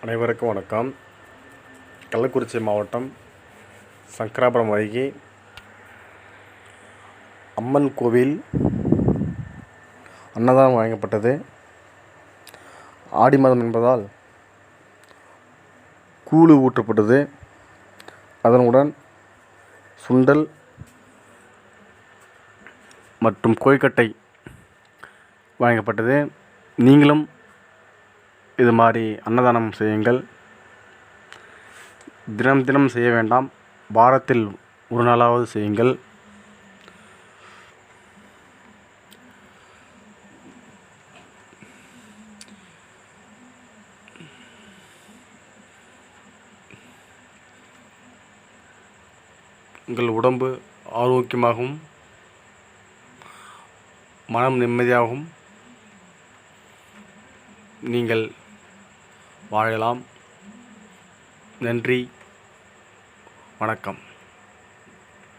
அனைவருக்கும் வணக்கம். கள்ளக்குறிச்சி மாவட்டம் சங்கராபுரம் அருகே அம்மன் கோவில் அன்னதானம் வழங்கப்பட்டது. ஆடி மாதம் என்பதால் கூழு ஊற்றப்பட்டது. அதனுடன் சுண்டல் மற்றும் கொழுக்கட்டை வழங்கப்பட்டது. நீங்களும் இது மாதிரி அன்னதானம் செய்யுங்கள். தினம் தினம் செய்ய வேண்டாம், வாரத்தில் ஒரு நாளாவது செய்யுங்கள். உங்கள் உடம்பு ஆரோக்கியமாகவும் மனம் நிம்மதியாகவும் நீங்கள் வாழலாம். நன்றி, வணக்கம்.